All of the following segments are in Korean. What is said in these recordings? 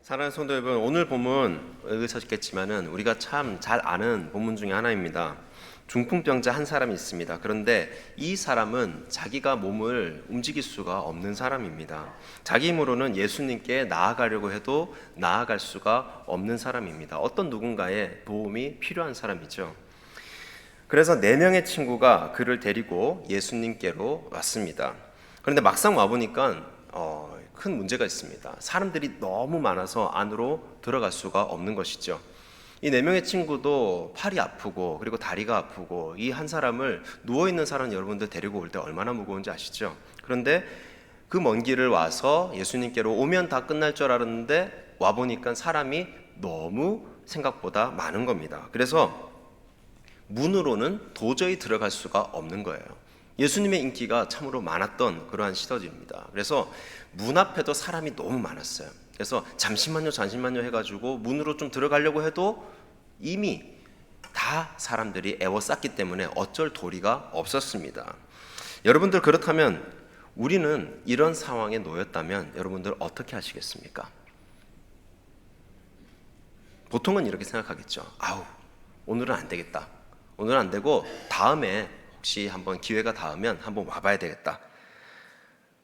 사랑하는 성도 여러분, 오늘 본문 읽으셨겠지만은 우리가 참 잘 아는 본문 중에 하나입니다. 중풍병자 한 사람이 있습니다. 그런데 이 사람은 자기가 몸을 움직일 수가 없는 사람입니다. 자기 힘으로는 예수님께 나아가려고 해도 나아갈 수가 없는 사람입니다. 어떤 누군가의 도움이 필요한 사람이죠. 그래서 4명의 친구가 그를 데리고 예수님께로 왔습니다. 그런데 막상 와보니까 큰 문제가 있습니다. 사람들이 너무 많아서 안으로 들어갈 수가 없는 것이죠. 이 4명의 친구도 팔이 아프고 그리고 다리가 아프고 이 한 사람을 누워있는 사람 여러분들 데리고 올 때 얼마나 무거운지 아시죠? 그런데 그 먼 길을 와서 예수님께로 오면 다 끝날 줄 알았는데 와보니까 사람이 너무 생각보다 많은 겁니다. 그래서 문으로는 도저히 들어갈 수가 없는 거예요. 예수님의 인기가 참으로 많았던 그러한 시절입니다. 그래서 문 앞에도 사람이 너무 많았어요. 그래서 잠시만요 해가지고 문으로 좀 들어가려고 해도 이미 다 사람들이 에워쌌기 때문에 어쩔 도리가 없었습니다. 여러분들, 그렇다면 우리는 이런 상황에 놓였다면 여러분들 어떻게 하시겠습니까? 보통은 이렇게 생각하겠죠. 오늘은 안 되겠다. 오늘은 안 되고 다음에 혹시 한번 기회가 닿으면 한번 와봐야 되겠다.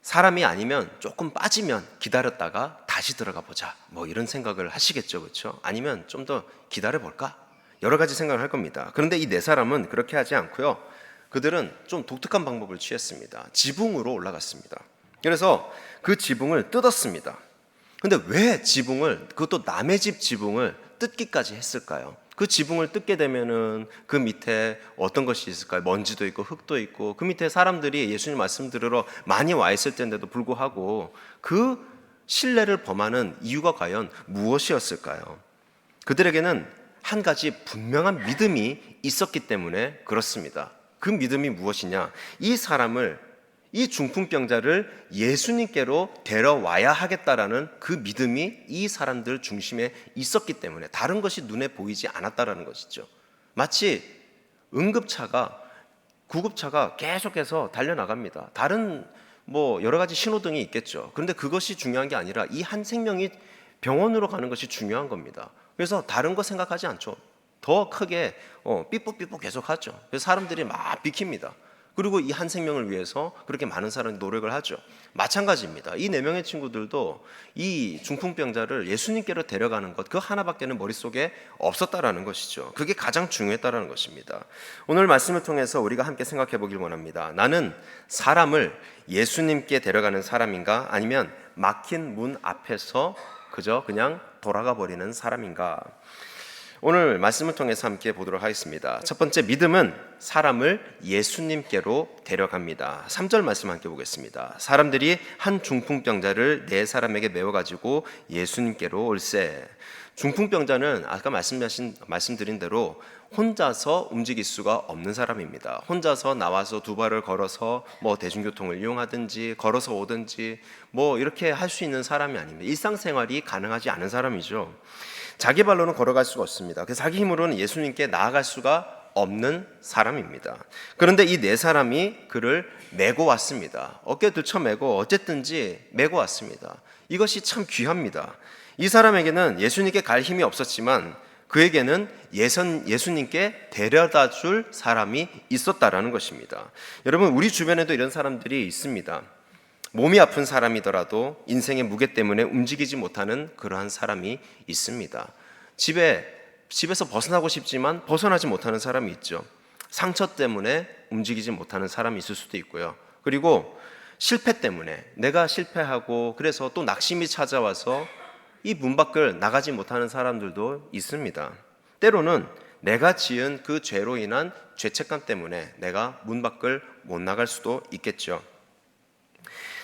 사람이 아니면 조금 빠지면 기다렸다가 다시 들어가 보자. 이런 생각을 하시겠죠, 그렇죠? 아니면 좀 더 기다려 볼까? 여러 가지 생각을 할 겁니다. 그런데 이 4사람은 그렇게 하지 않고요. 그들은 좀 독특한 방법을 취했습니다. 지붕으로 올라갔습니다. 그래서 그 지붕을 뜯었습니다. 근데 왜 지붕을, 그것도 남의 집 지붕을 뜯기까지 했을까요? 그 지붕을 뜯게 되면은 그 밑에 어떤 것이 있을까요? 먼지도 있고 흙도 있고 그 밑에 사람들이 예수님 말씀 들으러 많이 와 있을 텐데도 불구하고 그 신뢰를 범하는 이유가 과연 무엇이었을까요? 그들에게는 한 가지 분명한 믿음이 있었기 때문에 그렇습니다. 그 믿음이 무엇이냐? 이 중풍병자를 예수님께로 데려와야 하겠다라는 그 믿음이 이 사람들 중심에 있었기 때문에 다른 것이 눈에 보이지 않았다라는 것이죠. 마치 구급차가 계속해서 달려나갑니다. 다른 여러 가지 신호등이 있겠죠. 그런데 그것이 중요한 게 아니라 이 한 생명이 병원으로 가는 것이 중요한 겁니다. 그래서 다른 거 생각하지 않죠. 더 크게 삐뽀삐뽀 계속하죠. 그래서 사람들이 막 비킵니다. 그리고 이 한 생명을 위해서 그렇게 많은 사람이 노력을 하죠. 마찬가지입니다. 이 4명의 친구들도 이 중풍병자를 예수님께로 데려가는 것, 그 하나밖에는 머릿속에 없었다라는 것이죠. 그게 가장 중요했다라는 것입니다. 오늘 말씀을 통해서 우리가 함께 생각해 보길 원합니다. 나는 사람을 예수님께 데려가는 사람인가? 아니면 막힌 문 앞에서 그냥 돌아가 버리는 사람인가? 오늘 말씀을 통해서 함께 보도록 하겠습니다. 첫 번째, 믿음은 사람을 예수님께로 데려갑니다. 3절 말씀 함께 보겠습니다. 사람들이 한 중풍병자를 4사람에게 메워가지고 예수님께로 올세. 중풍병자는 아까 말씀드린 대로 혼자서 움직일 수가 없는 사람입니다. 혼자서 나와서 2발을 걸어서 대중교통을 이용하든지 걸어서 오든지 이렇게 할 수 있는 사람이 아닙니다. 일상생활이 가능하지 않은 사람이죠. 자기 발로는 걸어갈 수가 없습니다. 그래서 자기 힘으로는 예수님께 나아갈 수가 없는 사람입니다. 그런데 이 4사람이 그를 메고 왔습니다. 어깨에 들쳐메고 어쨌든지 메고 왔습니다. 이것이 참 귀합니다. 이 사람에게는 예수님께 갈 힘이 없었지만 그에게는 예수님께 데려다 줄 사람이 있었다라는 것입니다. 여러분, 우리 주변에도 이런 사람들이 있습니다. 몸이 아픈 사람이더라도 인생의 무게 때문에 움직이지 못하는 그러한 사람이 있습니다. 집에서 벗어나고 싶지만 벗어나지 못하는 사람이 있죠. 상처 때문에 움직이지 못하는 사람이 있을 수도 있고요. 그리고 실패 때문에 내가 실패하고 그래서 또 낙심이 찾아와서 이 문 밖을 나가지 못하는 사람들도 있습니다. 때로는 내가 지은 그 죄로 인한 죄책감 때문에 내가 문 밖을 못 나갈 수도 있겠죠.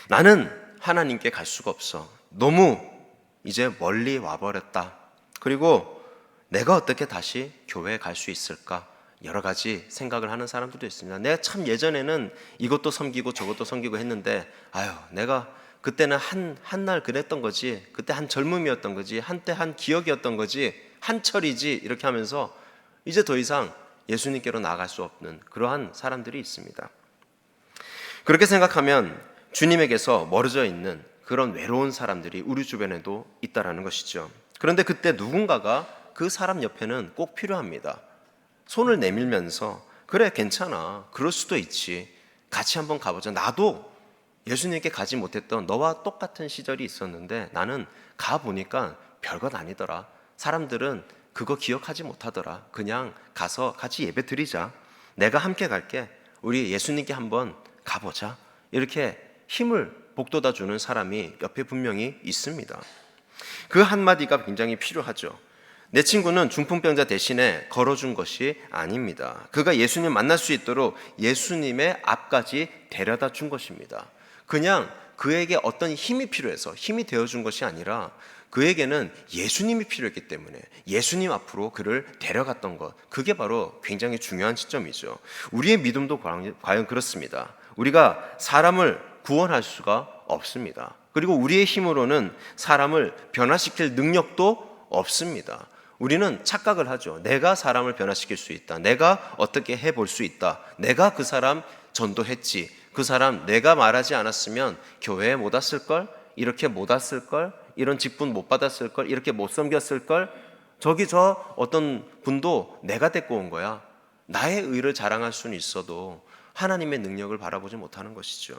나는 하나님께 갈 수가 없어. 너무 이제 멀리 와버렸다. 그리고 내가 어떻게 다시 교회에 갈 수 있을까? 여러 가지 생각을 하는 사람들도 있습니다. 내가 참 예전에는 이것도 섬기고 저것도 섬기고 했는데 내가 그때는 한날 그랬던 거지. 그때 한 젊음이었던 거지. 한때 한 기억이었던 거지. 한철이지. 이렇게 하면서 이제 더 이상 예수님께로 나갈 수 없는 그러한 사람들이 있습니다. 그렇게 생각하면 주님에게서 멀어져 있는 그런 외로운 사람들이 우리 주변에도 있다라는 것이죠. 그런데 그때 누군가가 그 사람 옆에는 꼭 필요합니다. 손을 내밀면서 그래 괜찮아 그럴 수도 있지 같이 한번 가보자. 나도 예수님께 가지 못했던 너와 똑같은 시절이 있었는데 나는 가보니까 별것 아니더라. 사람들은 그거 기억하지 못하더라. 그냥 가서 같이 예배 드리자. 내가 함께 갈게. 우리 예수님께 한번 가보자. 이렇게 힘을 북돋아 주는 사람이 옆에 분명히 있습니다. 그 한마디가 굉장히 필요하죠. 내 친구는 중풍병자 대신에 걸어준 것이 아닙니다. 그가 예수님 만날 수 있도록 예수님의 앞까지 데려다 준 것입니다. 그냥 그에게 어떤 힘이 필요해서 힘이 되어준 것이 아니라 그에게는 예수님이 필요했기 때문에 예수님 앞으로 그를 데려갔던 것, 그게 바로 굉장히 중요한 시점이죠. 우리의 믿음도 과연 그렇습니다. 우리가 사람을 구원할 수가 없습니다. 그리고 우리의 힘으로는 사람을 변화시킬 능력도 없습니다. 우리는 착각을 하죠. 내가 사람을 변화시킬 수 있다. 내가 어떻게 해볼 수 있다. 내가 그 사람 전도했지. 그 사람 내가 말하지 않았으면 교회에 못 왔을걸? 이렇게 못 왔을걸? 이런 직분 못 받았을걸? 이렇게 못 섬겼을걸? 저기 저 어떤 분도 내가 데리고 온 거야. 나의 의를 자랑할 수는 있어도 하나님의 능력을 바라보지 못하는 것이죠.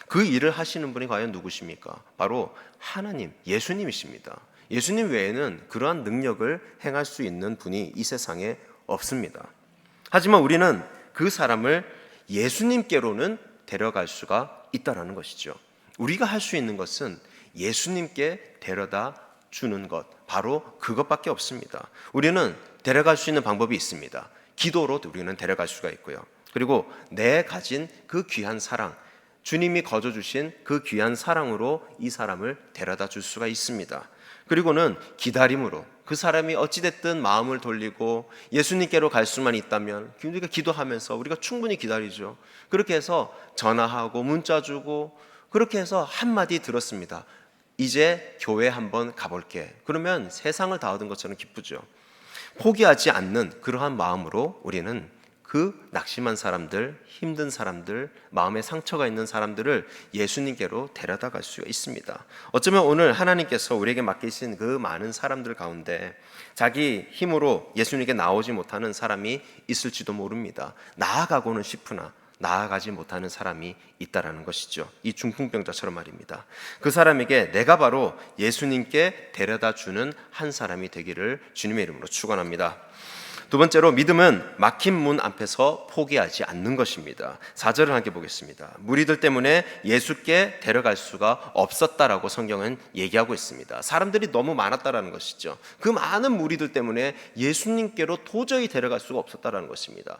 그 일을 하시는 분이 과연 누구십니까? 바로 하나님, 예수님이십니다. 예수님 외에는 그러한 능력을 행할 수 있는 분이 이 세상에 없습니다. 하지만 우리는 그 사람을 예수님께로는 데려갈 수가 있다는 것이죠. 우리가 할 수 있는 것은 예수님께 데려다 주는 것, 바로 그것밖에 없습니다. 우리는 데려갈 수 있는 방법이 있습니다. 기도로 우리는 데려갈 수가 있고요. 그리고 내 가진 그 귀한 사랑, 주님이 거저주신 그 귀한 사랑으로 이 사람을 데려다 줄 수가 있습니다. 그리고는 기다림으로 그 사람이 어찌됐든 마음을 돌리고 예수님께로 갈 수만 있다면 우리가 기도하면서 우리가 충분히 기다리죠. 그렇게 해서 전화하고 문자 주고 그렇게 해서 한마디 들었습니다. 이제 교회 한번 가볼게. 그러면 세상을 다 얻은 것처럼 기쁘죠. 포기하지 않는 그러한 마음으로 우리는 그 낙심한 사람들, 힘든 사람들, 마음에 상처가 있는 사람들을 예수님께로 데려다 갈 수가 있습니다. 어쩌면 오늘 하나님께서 우리에게 맡기신 그 많은 사람들 가운데 자기 힘으로 예수님께 나오지 못하는 사람이 있을지도 모릅니다. 나아가고는 싶으나 나아가지 못하는 사람이 있다라는 것이죠. 이 중풍병자처럼 말입니다. 그 사람에게 내가 바로 예수님께 데려다 주는 한 사람이 되기를 주님의 이름으로 축원합니다. 두 번째로 믿음은 막힌 문 앞에서 포기하지 않는 것입니다. 4절을 함께 보겠습니다. 무리들 때문에 예수께 데려갈 수가 없었다라고 성경은 얘기하고 있습니다. 사람들이 너무 많았다라는 것이죠. 그 많은 무리들 때문에 예수님께로 도저히 데려갈 수가 없었다라는 것입니다.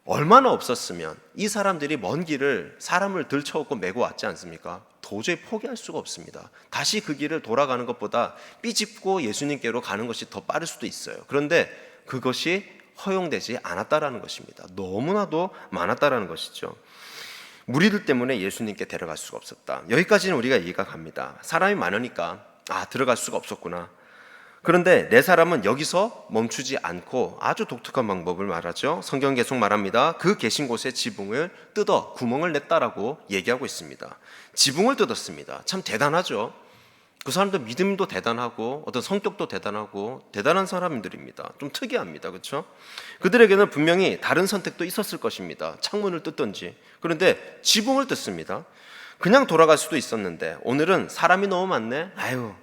얼마나 없었으면 이 사람들이 먼 길을 사람을 들쳐오고 메고 왔지 않습니까? 도저히 포기할 수가 없습니다. 다시 그 길을 돌아가는 것보다 삐집고 예수님께로 가는 것이 더 빠를 수도 있어요. 그런데 그것이 허용되지 않았다라는 것입니다. 너무나도 많았다라는 것이죠. 무리들 때문에 예수님께 데려갈 수가 없었다. 여기까지는 우리가 이해가 갑니다. 사람이 많으니까 들어갈 수가 없었구나. 그런데 네 사람은 여기서 멈추지 않고 아주 독특한 방법을 말하죠. 성경 계속 말합니다. 그 계신 곳에 지붕을 뜯어 구멍을 냈다라고 얘기하고 있습니다. 지붕을 뜯었습니다. 참 대단하죠. 그 사람들 믿음도 대단하고 어떤 성격도 대단하고 대단한 사람들입니다. 좀 특이합니다. 그렇죠? 그들에게는 분명히 다른 선택도 있었을 것입니다. 창문을 뜯든지. 그런데 지붕을 뜯습니다. 그냥 돌아갈 수도 있었는데 오늘은 사람이 너무 많네.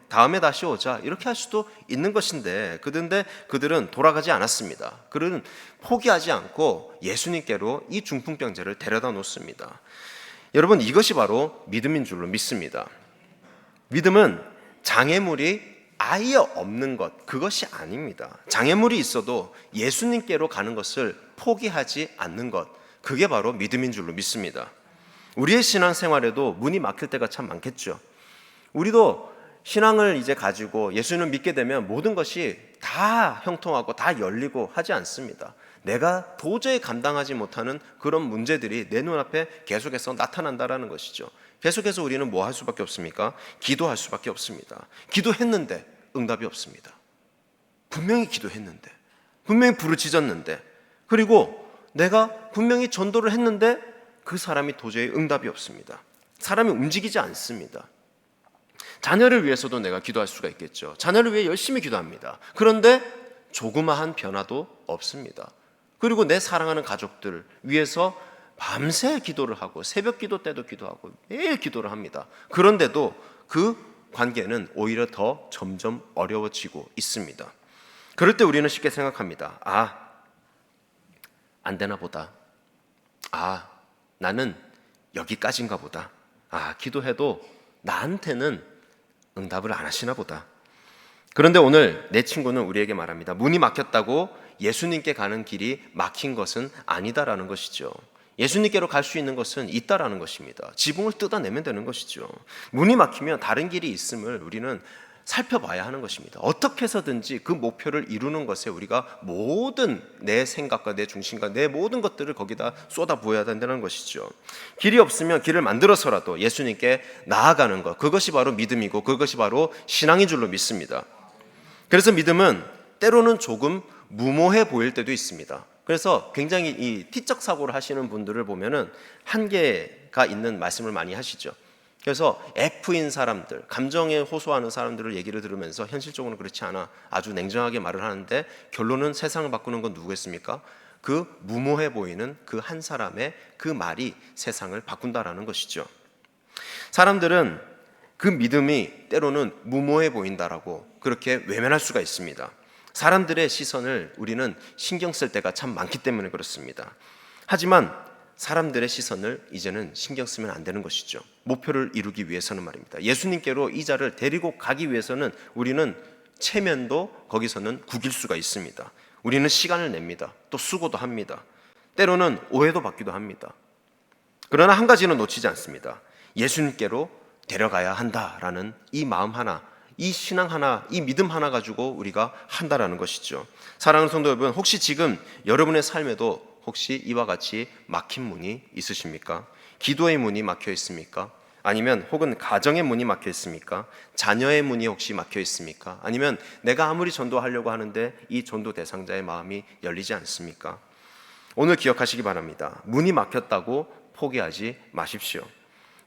다음에 다시 오자. 이렇게 할 수도 있는 것인데 그들은 돌아가지 않았습니다. 그들은 포기하지 않고 예수님께로 이 중풍병자를 데려다 놓습니다. 여러분, 이것이 바로 믿음인 줄로 믿습니다. 믿음은 장애물이 아예 없는 것, 그것이 아닙니다. 장애물이 있어도 예수님께로 가는 것을 포기하지 않는 것, 그게 바로 믿음인 줄로 믿습니다. 우리의 신앙생활에도 문이 막힐 때가 참 많겠죠. 우리도 신앙을 이제 가지고 예수님을 믿게 되면 모든 것이 다 형통하고 다 열리고 하지 않습니다. 내가 도저히 감당하지 못하는 그런 문제들이 내 눈앞에 계속해서 나타난다라는 것이죠. 계속해서 우리는 뭐 할 수밖에 없습니까? 기도할 수밖에 없습니다. 기도했는데 응답이 없습니다. 분명히 기도했는데, 분명히 부르짖었는데, 그리고 내가 분명히 전도를 했는데 그 사람이 도저히 응답이 없습니다. 사람이 움직이지 않습니다. 자녀를 위해서도 내가 기도할 수가 있겠죠. 자녀를 위해 열심히 기도합니다. 그런데 조그마한 변화도 없습니다. 그리고 내 사랑하는 가족들 위해서 밤새 기도를 하고 새벽 기도 때도 기도하고 매일 기도를 합니다. 그런데도 그 관계는 오히려 더 점점 어려워지고 있습니다. 그럴 때 우리는 쉽게 생각합니다. 안 되나 보다. 나는 여기까지인가 보다. 기도해도 나한테는 응답을 안 하시나 보다. 그런데 오늘 내 친구는 우리에게 말합니다. 문이 막혔다고 예수님께 가는 길이 막힌 것은 아니다라는 것이죠. 예수님께로 갈 수 있는 것은 있다라는 것입니다. 지붕을 뜯어내면 되는 것이죠. 문이 막히면 다른 길이 있음을 우리는 살펴봐야 하는 것입니다. 어떻게 해서든지 그 목표를 이루는 것에 우리가 모든 내 생각과 내 중심과 내 모든 것들을 거기다 쏟아부어야 된다는 것이죠. 길이 없으면 길을 만들어서라도 예수님께 나아가는 것, 그것이 바로 믿음이고 그것이 바로 신앙인 줄로 믿습니다. 그래서 믿음은 때로는 조금 무모해 보일 때도 있습니다. 그래서 굉장히 이 티적 사고를 하시는 분들을 보면은 한계가 있는 말씀을 많이 하시죠. 그래서 F인 사람들, 감정에 호소하는 사람들을 얘기를 들으면서 현실적으로는 그렇지 않아 아주 냉정하게 말을 하는데 결론은 세상을 바꾸는 건 누구겠습니까? 그 무모해 보이는 그 한 사람의 그 말이 세상을 바꾼다라는 것이죠. 사람들은 그 믿음이 때로는 무모해 보인다라고 그렇게 외면할 수가 있습니다. 사람들의 시선을 우리는 신경 쓸 때가 참 많기 때문에 그렇습니다. 하지만 사람들의 시선을 이제는 신경 쓰면 안 되는 것이죠. 목표를 이루기 위해서는 말입니다. 예수님께로 이 자를 데리고 가기 위해서는 우리는 체면도 거기서는 구길 수가 있습니다. 우리는 시간을 냅니다. 또 수고도 합니다. 때로는 오해도 받기도 합니다. 그러나 한 가지는 놓치지 않습니다. 예수님께로 데려가야 한다라는 이 마음 하나, 이 신앙 하나, 이 믿음 하나 가지고 우리가 한다라는 것이죠. 사랑하는 성도 여러분, 혹시 지금 여러분의 삶에도 혹시 이와 같이 막힌 문이 있으십니까? 기도의 문이 막혀 있습니까? 아니면 혹은 가정의 문이 막혀 있습니까? 자녀의 문이 혹시 막혀 있습니까? 아니면 내가 아무리 전도하려고 하는데 이 전도 대상자의 마음이 열리지 않습니까? 오늘 기억하시기 바랍니다. 문이 막혔다고 포기하지 마십시오.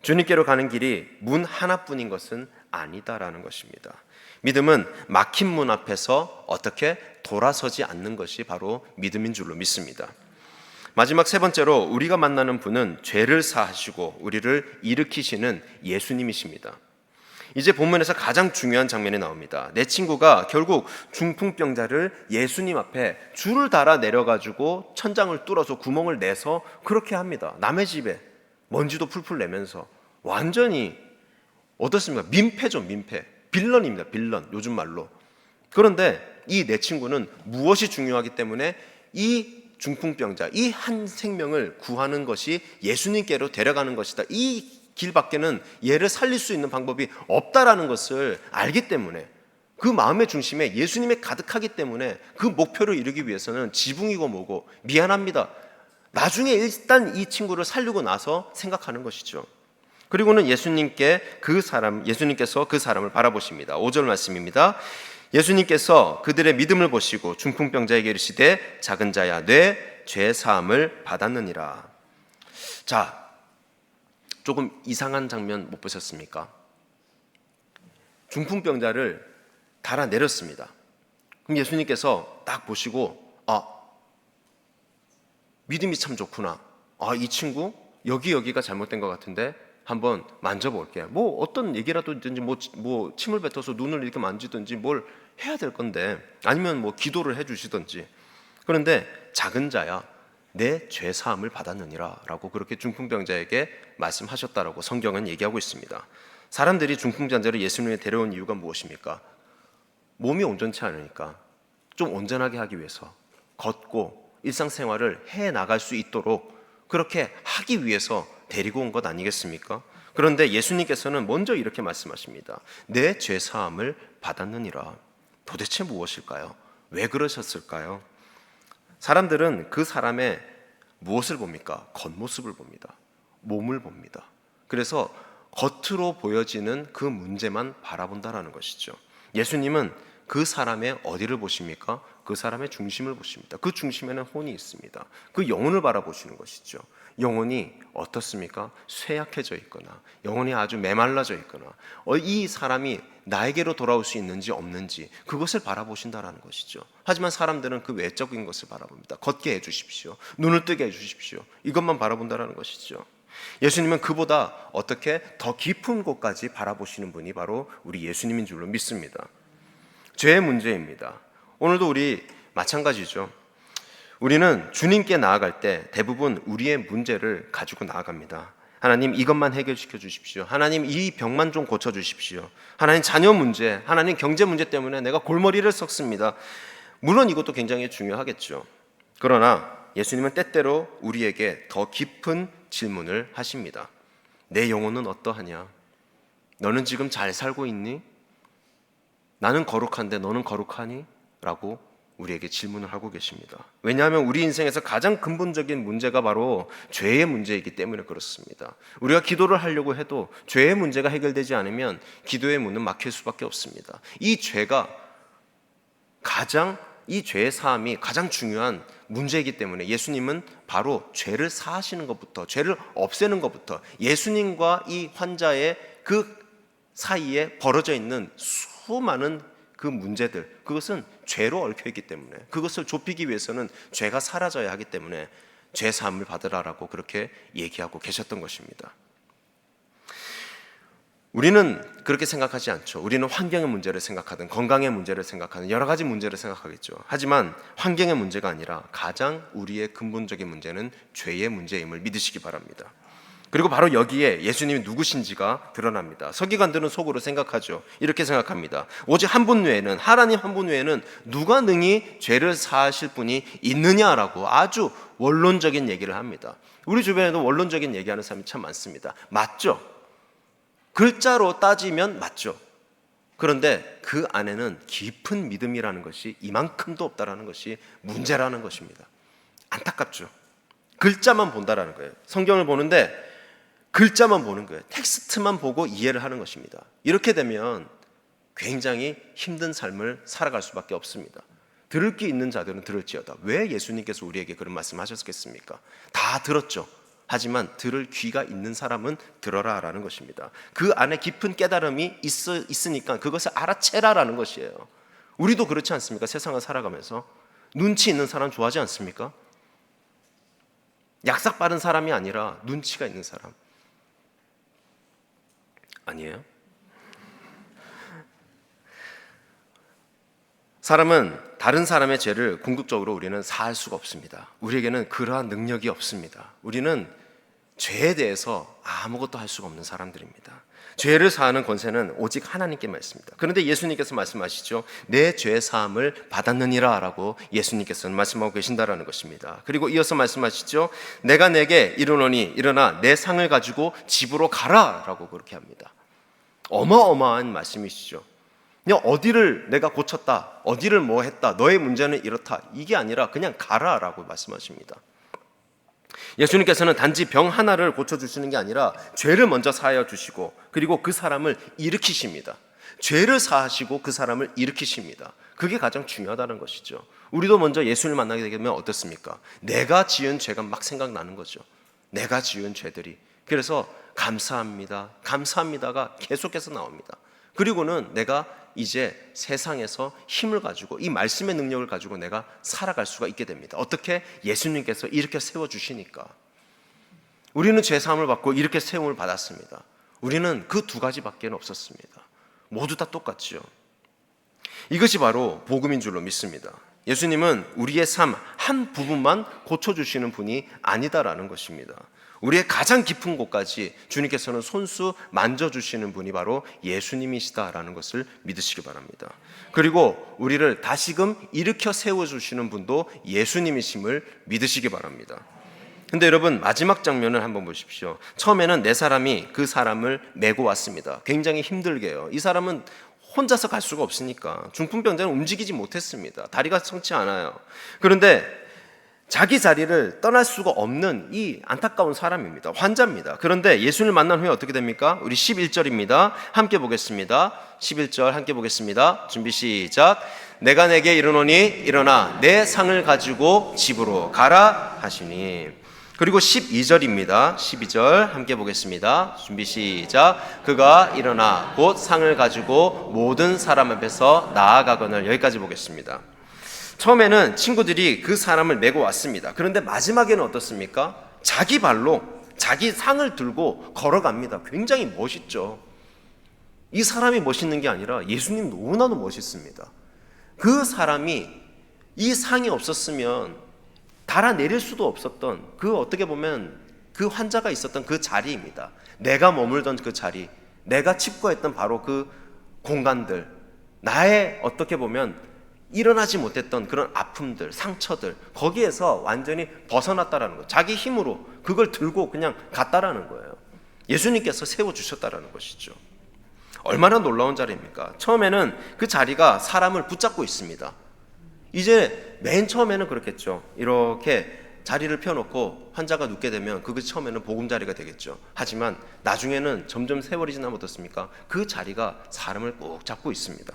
주님께로 가는 길이 문 하나뿐인 것은 아니다라는 것입니다. 믿음은 막힌 문 앞에서 어떻게 돌아서지 않는 것이 바로 믿음인 줄로 믿습니다. 마지막 세 번째로 우리가 만나는 분은 죄를 사하시고 우리를 일으키시는 예수님이십니다. 이제 본문에서 가장 중요한 장면이 나옵니다. 내 친구가 결국 중풍병자를 예수님 앞에 줄을 달아 내려가지고 천장을 뚫어서 구멍을 내서 그렇게 합니다. 남의 집에 먼지도 풀풀 내면서 완전히 어떻습니까? 민폐죠, 민폐. 빌런입니다, 빌런, 요즘 말로. 그런데 이 내 친구는 무엇이 중요하기 때문에 이 중풍병자, 이 한 생명을 구하는 것이 예수님께로 데려가는 것이다. 이 길밖에는 얘를 살릴 수 있는 방법이 없다라는 것을 알기 때문에 그 마음의 중심에 예수님이 가득하기 때문에 그 목표를 이루기 위해서는 지붕이고 뭐고 미안합니다. 나중에 일단 이 친구를 살리고 나서 생각하는 것이죠. 그리고는 예수님께서 그 사람을 바라보십니다. 5절 말씀입니다. 예수님께서 그들의 믿음을 보시고 중풍병자에게 이르시되 작은 자야 내 죄 사함을 받았느니라. 자, 조금 이상한 장면 못 보셨습니까? 중풍병자를 달아 내렸습니다. 그럼 예수님께서 딱 보시고 믿음이 참 좋구나. 이 친구 여기가 잘못된 것 같은데 한번 만져볼게. 뭐 어떤 얘기라도 있든지 뭐 침을 뱉어서 눈을 이렇게 만지든지 뭘 해야 될 건데 아니면 뭐 기도를 해주시든지. 그런데 작은 자야 내 죄 사함을 받았느니라 라고 그렇게 중풍병자에게 말씀하셨다라고 성경은 얘기하고 있습니다. 사람들이 중풍병자를 예수님에 데려온 이유가 무엇입니까? 몸이 온전치 않으니까 좀 온전하게 하기 위해서 걷고 일상생활을 해나갈 수 있도록 그렇게 하기 위해서 데리고 온 것 아니겠습니까? 그런데 예수님께서는 먼저 이렇게 말씀하십니다. 내 죄 사함을 받았느니라. 도대체 무엇일까요? 왜 그러셨을까요? 사람들은 그 사람의 무엇을 봅니까? 겉모습을 봅니다. 몸을 봅니다. 그래서 겉으로 보여지는 그 문제만 바라본다라는 것이죠. 예수님은 그 사람의 어디를 보십니까? 그 사람의 중심을 보십니다. 그 중심에는 혼이 있습니다. 그 영혼을 바라보시는 것이죠. 영혼이 어떻습니까? 쇠약해져 있거나 영혼이 아주 메말라져 있거나 이 사람이 나에게로 돌아올 수 있는지 없는지 그것을 바라보신다라는 것이죠. 하지만 사람들은 그 외적인 것을 바라봅니다. 걷게 해주십시오. 눈을 뜨게 해주십시오. 이것만 바라본다라는 것이죠. 예수님은 그보다 어떻게 더 깊은 곳까지 바라보시는 분이 바로 우리 예수님인 줄로 믿습니다. 죄의 문제입니다. 오늘도 우리 마찬가지죠. 우리는 주님께 나아갈 때 대부분 우리의 문제를 가지고 나아갑니다. 하나님 이것만 해결시켜 주십시오. 하나님 이 병만 좀 고쳐 주십시오. 하나님 자녀 문제, 하나님 경제 문제 때문에 내가 골머리를 썩습니다. 물론 이것도 굉장히 중요하겠죠. 그러나 예수님은 때때로 우리에게 더 깊은 질문을 하십니다. 내 영혼은 어떠하냐? 너는 지금 잘 살고 있니? 나는 거룩한데 너는 거룩하니? 라고 우리에게 질문을 하고 계십니다. 왜냐하면 우리 인생에서 가장 근본적인 문제가 바로 죄의 문제이기 때문에 그렇습니다. 우리가 기도를 하려고 해도 죄의 문제가 해결되지 않으면 기도의 문은 막힐 수밖에 없습니다. 이 죄의 사함이 가장 중요한 문제이기 때문에 예수님은 바로 죄를 사하시는 것부터, 죄를 없애는 것부터, 예수님과 이 환자의 그 사이에 벌어져 있는 수많은 그 문제들, 그것은 죄로 얽혀 있기 때문에 그것을 좁히기 위해서는 죄가 사라져야 하기 때문에 죄 사함을 받으라라고 그렇게 얘기하고 계셨던 것입니다. 우리는 그렇게 생각하지 않죠. 우리는 환경의 문제를 생각하든 건강의 문제를 생각하든 여러 가지 문제를 생각하겠죠. 하지만 환경의 문제가 아니라 가장 우리의 근본적인 문제는 죄의 문제임을 믿으시기 바랍니다. 그리고 바로 여기에 예수님이 누구신지가 드러납니다. 서기관들은 속으로 생각하죠. 이렇게 생각합니다. 오직 한 분 외에는, 하나님 한 분 외에는 누가 능히 죄를 사하실 분이 있느냐라고 아주 원론적인 얘기를 합니다. 우리 주변에도 원론적인 얘기하는 사람이 참 많습니다. 맞죠? 글자로 따지면 맞죠. 그런데 그 안에는 깊은 믿음이라는 것이 이만큼도 없다라는 것이 문제라는 것입니다. 안타깝죠. 글자만 본다라는 거예요. 성경을 보는데 글자만 보는 거예요. 텍스트만 보고 이해를 하는 것입니다. 이렇게 되면 굉장히 힘든 삶을 살아갈 수밖에 없습니다. 들을 귀 있는 자들은 들을지어다. 왜 예수님께서 우리에게 그런 말씀하셨겠습니까? 다 들었죠. 하지만 들을 귀가 있는 사람은 들어라라는 것입니다. 그 안에 깊은 깨달음이 있으니까 그것을 알아채라라는 것이에요. 우리도 그렇지 않습니까? 세상을 살아가면서 눈치 있는 사람 좋아하지 않습니까? 약삭 빠른 사람이 아니라 눈치가 있는 사람 아니에요? 사람은 다른 사람의 죄를 궁극적으로 우리는 사할 수가 없습니다. 우리에게는 그러한 능력이 없습니다. 우리는 죄에 대해서 아무것도 할 수가 없는 사람들입니다. 죄를 사하는 권세는 오직 하나님께만 있습니다. 그런데 예수님께서 말씀하시죠. 내 죄 사함을 받았느니라 라고 예수님께서는 말씀하고 계신다라는 것입니다. 그리고 이어서 말씀하시죠. 내가 내게 이르노니 일어나 내 상을 가지고 집으로 가라 라고 그렇게 합니다. 어마어마한 말씀이시죠. 그냥 어디를 내가 고쳤다, 어디를 뭐 했다, 너의 문제는 이렇다, 이게 아니라 그냥 가라 라고 말씀하십니다. 예수님께서는 단지 병 하나를 고쳐주시는 게 아니라 죄를 먼저 사하여 주시고 그리고 그 사람을 일으키십니다. 죄를 사하시고 그 사람을 일으키십니다. 그게 가장 중요하다는 것이죠. 우리도 먼저 예수를 만나게 되면 어떻습니까? 내가 지은 죄가 막 생각나는 거죠. 내가 지은 죄들이. 그래서 감사합니다, 감사합니다가 계속해서 나옵니다. 그리고는 내가 이제 세상에서 힘을 가지고 이 말씀의 능력을 가지고 내가 살아갈 수가 있게 됩니다. 어떻게? 예수님께서 이렇게 세워주시니까. 우리는 죄사함을 받고 이렇게 세움을 받았습니다. 우리는 그 두 가지밖에 없었습니다. 모두 다 똑같죠. 이것이 바로 복음인 줄로 믿습니다. 예수님은 우리의 삶 한 부분만 고쳐주시는 분이 아니다라는 것입니다. 우리의 가장 깊은 곳까지 주님께서는 손수 만져주시는 분이 바로 예수님이시다라는 것을 믿으시기 바랍니다. 그리고 우리를 다시금 일으켜 세워주시는 분도 예수님이심을 믿으시기 바랍니다. 근데 여러분, 마지막 장면을 한번 보십시오. 처음에는 네 사람이 그 사람을 메고 왔습니다. 굉장히 힘들게요. 이 사람은 혼자서 갈 수가 없으니까 중풍병자는 움직이지 못했습니다. 다리가 성치 않아요. 그런데 자기 자리를 떠날 수가 없는 이 안타까운 사람입니다. 환자입니다. 그런데 예수님을 만난 후에 어떻게 됩니까? 우리 11절입니다. 함께 보겠습니다. 11절 함께 보겠습니다. 준비 시작. 내가 내게 이르노니 일어나 내 상을 가지고 집으로 가라 하시니. 그리고 12절입니다. 12절 함께 보겠습니다. 준비 시작. 그가 일어나 곧 상을 가지고 모든 사람 앞에서 나아가거늘. 여기까지 보겠습니다. 처음에는 친구들이 그 사람을 메고 왔습니다. 그런데 마지막에는 어떻습니까? 자기 발로 자기 상을 들고 걸어갑니다. 굉장히 멋있죠. 이 사람이 멋있는 게 아니라 예수님 너무나도 멋있습니다. 그 사람이 이 상이 없었으면 달아내릴 수도 없었던 그 어떻게 보면 그 환자가 있었던 그 자리입니다. 내가 머물던 그 자리, 내가 칩거했던 바로 그 공간들, 나의 어떻게 보면 일어나지 못했던 그런 아픔들, 상처들, 거기에서 완전히 벗어났다라는 거예요. 자기 힘으로 그걸 들고 그냥 갔다라는 거예요. 예수님께서 세워주셨다라는 것이죠. 얼마나 놀라운 자리입니까? 처음에는 그 자리가 사람을 붙잡고 있습니다. 이제 맨 처음에는 그렇겠죠. 이렇게 자리를 펴놓고 환자가 눕게 되면 그것이 처음에는 보금자리가 되겠죠. 하지만 나중에는 점점 세월이 지나면 어떻습니까? 그 자리가 사람을 꼭 잡고 있습니다.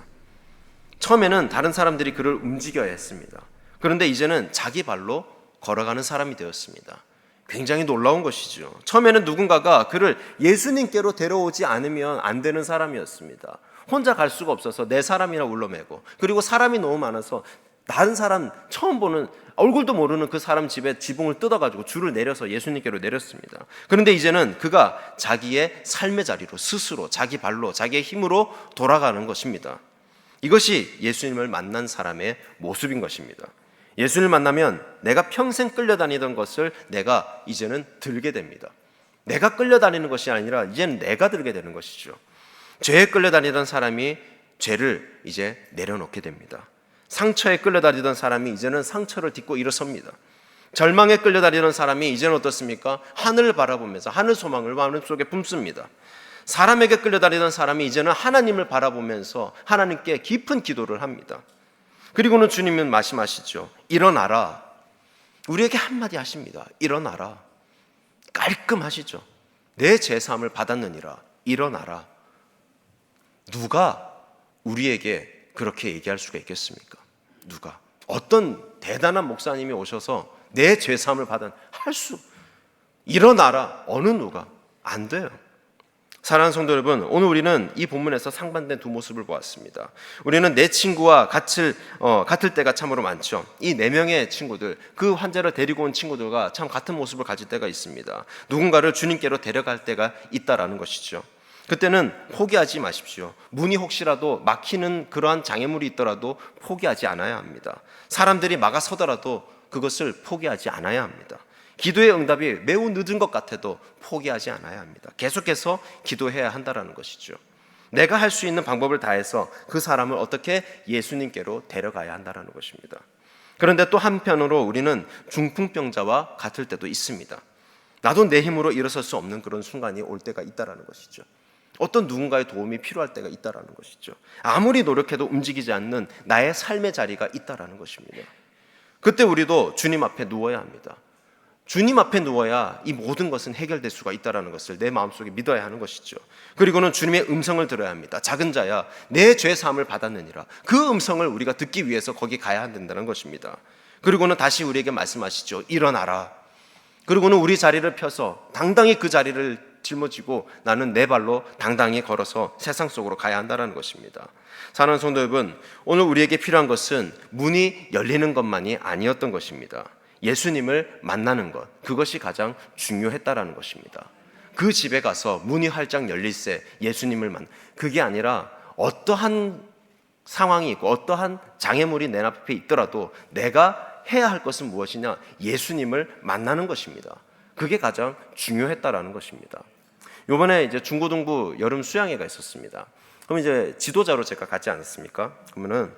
처음에는 다른 사람들이 그를 움직여야 했습니다. 그런데 이제는 자기 발로 걸어가는 사람이 되었습니다. 굉장히 놀라운 것이죠. 처음에는 누군가가 그를 예수님께로 데려오지 않으면 안 되는 사람이었습니다. 혼자 갈 수가 없어서 내 사람이라 울러매고, 그리고 사람이 너무 많아서 다른 사람 처음 보는 얼굴도 모르는 그 사람 집에 지붕을 뜯어가지고 줄을 내려서 예수님께로 내렸습니다. 그런데 이제는 그가 자기의 삶의 자리로 스스로 자기 발로 자기의 힘으로 돌아가는 것입니다. 이것이 예수님을 만난 사람의 모습인 것입니다. 예수님을 만나면 내가 평생 끌려다니던 것을 내가 이제는 들게 됩니다. 내가 끌려다니는 것이 아니라 이제는 내가 들게 되는 것이죠. 죄에 끌려다니던 사람이 죄를 이제 내려놓게 됩니다. 상처에 끌려다니던 사람이 이제는 상처를 딛고 일어섭니다. 절망에 끌려다니던 사람이 이제는 어떻습니까? 하늘을 바라보면서 하늘 소망을 마음속에 품습니다. 사람에게 끌려다니던 사람이 이제는 하나님을 바라보면서 하나님께 깊은 기도를 합니다. 그리고는 주님은 말씀하시죠. 일어나라. 우리에게 한마디 하십니다. 일어나라. 깔끔하시죠. 내 죄사함을 받았느니라. 일어나라. 누가 우리에게 그렇게 얘기할 수가 있겠습니까? 누가? 어떤 대단한 목사님이 오셔서 내 죄사함을 받은 일어나라. 어느 누가? 안 돼요. 사랑하는 성도 여러분, 오늘 우리는 이 본문에서 상반된 두 모습을 보았습니다. 우리는 내 친구와 같을 때가 참으로 많죠. 이 4명의 친구들, 그 환자를 데리고 온 친구들과 참 같은 모습을 가질 때가 있습니다. 누군가를 주님께로 데려갈 때가 있다라는 것이죠. 그때는 포기하지 마십시오. 문이 혹시라도 막히는 그러한 장애물이 있더라도 포기하지 않아야 합니다. 사람들이 막아서더라도 그것을 포기하지 않아야 합니다. 기도의 응답이 매우 늦은 것 같아도 포기하지 않아야 합니다. 계속해서 기도해야 한다는 것이죠. 내가 할 수 있는 방법을 다해서 그 사람을 어떻게 예수님께로 데려가야 한다는 것입니다. 그런데 또 한편으로 우리는 중풍병자와 같을 때도 있습니다. 나도 내 힘으로 일어설 수 없는 그런 순간이 올 때가 있다는 것이죠. 어떤 누군가의 도움이 필요할 때가 있다는 것이죠. 아무리 노력해도 움직이지 않는 나의 삶의 자리가 있다는 것입니다. 그때 우리도 주님 앞에 누워야 합니다. 주님 앞에 누워야 이 모든 것은 해결될 수가 있다는 것을 내 마음속에 믿어야 하는 것이죠. 그리고는 주님의 음성을 들어야 합니다. 작은 자야 내 죄사함을 받았느니라. 그 음성을 우리가 듣기 위해서 거기 가야 한다는 것입니다. 그리고는 다시 우리에게 말씀하시죠. 일어나라. 그리고는 우리 자리를 펴서 당당히 그 자리를 짊어지고 나는 내 발로 당당히 걸어서 세상 속으로 가야 한다는 것입니다. 사랑하는 성도 여러분, 오늘 우리에게 필요한 것은 문이 열리는 것만이 아니었던 것입니다. 예수님을 만나는 것, 그것이 가장 중요했다라는 것입니다. 그 집에 가서 문이 활짝 열릴새 예수님을 그게 아니라 어떠한 상황이 있고 어떠한 장애물이 내 앞에 있더라도 내가 해야 할 것은 무엇이냐? 예수님을 만나는 것입니다. 그게 가장 중요했다라는 것입니다. 이번에 이제 중고등부 여름 수양회가 있었습니다. 그럼 이제 지도자로 제가 가지 않았습니까? 그러면은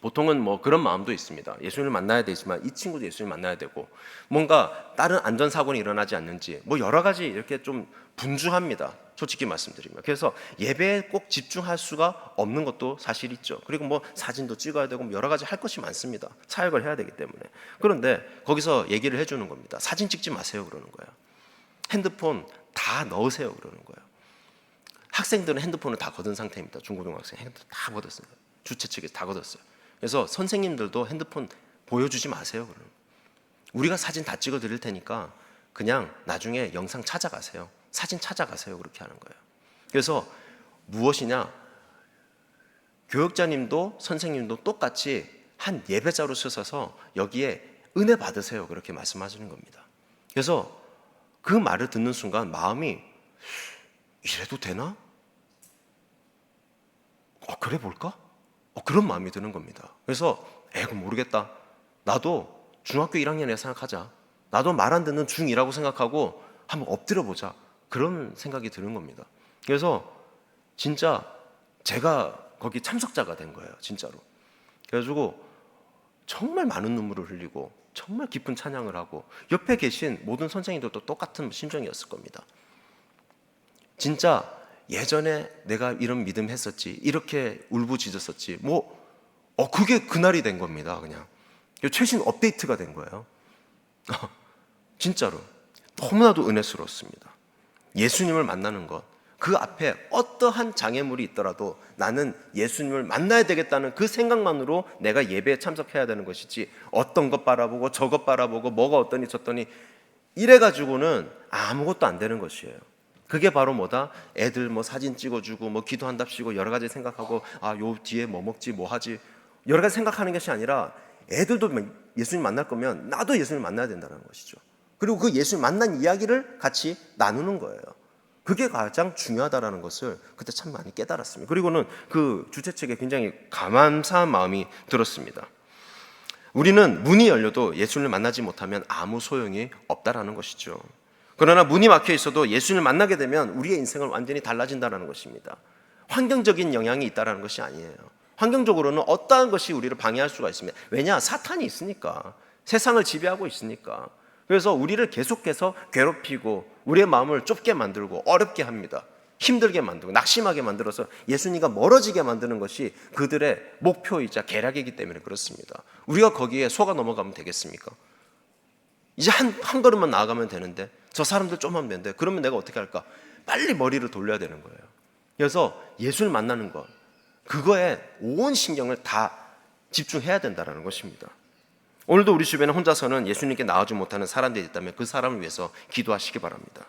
보통은 뭐 그런 마음도 있습니다. 예수님을 만나야 되지만 이 친구도 예수님을 만나야 되고 뭔가 다른 안전사고는 일어나지 않는지 뭐 여러 가지 이렇게 좀 분주합니다. 솔직히 말씀드리면. 그래서 예배에 꼭 집중할 수가 없는 것도 사실 있죠. 그리고 뭐 사진도 찍어야 되고 여러 가지 할 것이 많습니다. 사역을 해야 되기 때문에. 그런데 거기서 얘기를 해주는 겁니다. 사진 찍지 마세요 그러는 거예요. 핸드폰 다 넣으세요 그러는 거예요. 학생들은 핸드폰을 다 걷은 상태입니다. 중고등학생 핸드폰 다 걷었습니다. 주최 측에서 다 걷었어요. 그래서 선생님들도 핸드폰 보여주지 마세요 그러는 거예요. 우리가 사진 다 찍어 드릴 테니까 그냥 나중에 영상 찾아가세요. 사진 찾아가세요. 그렇게 하는 거예요. 그래서 무엇이냐? 교역자님도 선생님도 똑같이 한 예배자로 쓰셔서 여기에 은혜 받으세요. 그렇게 말씀하시는 겁니다. 그래서 그 말을 듣는 순간 마음이 이래도 되나? 그래 볼까? 그런 마음이 드는 겁니다. 그래서 에고 모르겠다. 나도 중학교 1학년에 생각하자. 나도 말 안 듣는 중2라고 생각하고 한번 엎드려 보자. 그런 생각이 드는 겁니다. 그래서 진짜 제가 거기 참석자가 된 거예요. 진짜로. 그래가지고 정말 많은 눈물을 흘리고 정말 깊은 찬양을 하고 옆에 계신 모든 선생님들도 똑같은 심정이었을 겁니다. 진짜 예전에 내가 이런 믿음 했었지, 이렇게 울부짖었었지, 그게 그날이 된 겁니다. 그냥 최신 업데이트가 된 거예요. 진짜로 너무나도 은혜스러웠습니다. 예수님을 만나는 것, 그 앞에 어떠한 장애물이 있더라도 나는 예수님을 만나야 되겠다는 그 생각만으로 내가 예배에 참석해야 되는 것이지, 어떤 것 바라보고 저것 바라보고 뭐가 어떠니 저떠니 이래가지고는 아무것도 안 되는 것이에요. 그게 바로 뭐다? 애들 사진 찍어주고 기도한답시고 여러 가지 생각하고 요 뒤에 뭐 먹지 뭐 하지 여러 가지 생각하는 것이 아니라, 애들도 예수님 만날 거면 나도 예수님 만나야 된다는 것이죠. 그리고 그 예수님 만난 이야기를 같이 나누는 거예요. 그게 가장 중요하다는 것을 그때 참 많이 깨달았습니다. 그리고는 그 주최 측에 굉장히 감사한 마음이 들었습니다. 우리는 문이 열려도 예수님을 만나지 못하면 아무 소용이 없다라는 것이죠. 그러나 문이 막혀 있어도 예수님을 만나게 되면 우리의 인생은 완전히 달라진다는 것입니다. 환경적인 영향이 있다는 것이 아니에요. 환경적으로는 어떠한 것이 우리를 방해할 수가 있습니다. 왜냐? 사탄이 있으니까. 세상을 지배하고 있으니까. 그래서 우리를 계속해서 괴롭히고 우리의 마음을 좁게 만들고 어렵게 합니다. 힘들게 만들고 낙심하게 만들어서 예수님과 멀어지게 만드는 것이 그들의 목표이자 계략이기 때문에 그렇습니다. 우리가 거기에 속아 넘어가면 되겠습니까? 이제 한 걸음만 나아가면 되는데, 저 사람들 좀만 되는데, 그러면 내가 어떻게 할까? 빨리 머리를 돌려야 되는 거예요. 그래서 예수를 만나는 것, 그거에 온 신경을 다 집중해야 된다는 것입니다. 오늘도 우리 주변에 혼자서는 예수님께 나아오지 못하는 사람들이 있다면 그 사람을 위해서 기도하시기 바랍니다.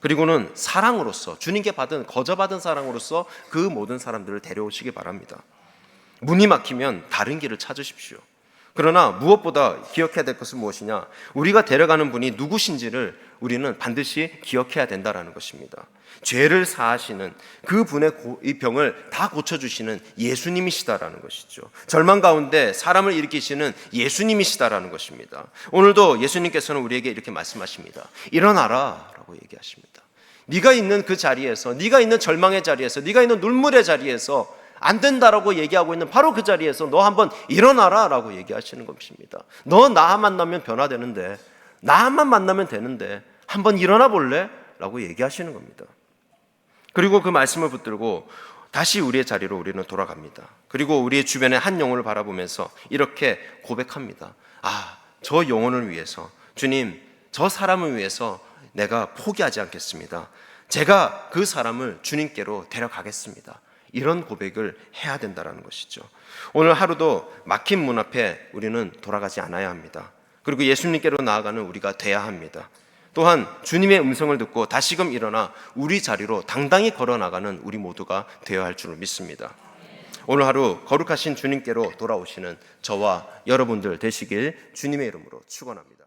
그리고는 사랑으로서, 주님께 거저받은 사랑으로서 그 모든 사람들을 데려오시기 바랍니다. 문이 막히면 다른 길을 찾으십시오. 그러나 무엇보다 기억해야 될 것은 무엇이냐? 우리가 데려가는 분이 누구신지를 우리는 반드시 기억해야 된다는 것입니다. 죄를 사하시는 그 분의 이 병을 다 고쳐주시는 예수님이시다라는 것이죠. 절망 가운데 사람을 일으키시는 예수님이시다라는 것입니다. 오늘도 예수님께서는 우리에게 이렇게 말씀하십니다. 일어나라 라고 얘기하십니다. 네가 있는 그 자리에서, 네가 있는 절망의 자리에서, 네가 있는 눈물의 자리에서 안 된다라고 얘기하고 있는 바로 그 자리에서 너 한번 일어나라 라고 얘기하시는 것입니다. 너 나 만나면 변화되는데, 나만 만나면 되는데 한번 일어나 볼래? 라고 얘기하시는 겁니다. 그리고 그 말씀을 붙들고 다시 우리의 자리로 우리는 돌아갑니다. 그리고 우리의 주변의 한 영혼을 바라보면서 이렇게 고백합니다. 저 영혼을 위해서, 주님, 저 사람을 위해서 내가 포기하지 않겠습니다. 제가 그 사람을 주님께로 데려가겠습니다. 이런 고백을 해야 된다는 것이죠. 오늘 하루도 막힌 문 앞에 우리는 돌아가지 않아야 합니다. 그리고 예수님께로 나아가는 우리가 돼야 합니다. 또한 주님의 음성을 듣고 다시금 일어나 우리 자리로 당당히 걸어나가는 우리 모두가 되어야 할 줄 믿습니다. 오늘 하루 거룩하신 주님께로 돌아오시는 저와 여러분들 되시길 주님의 이름으로 축원합니다.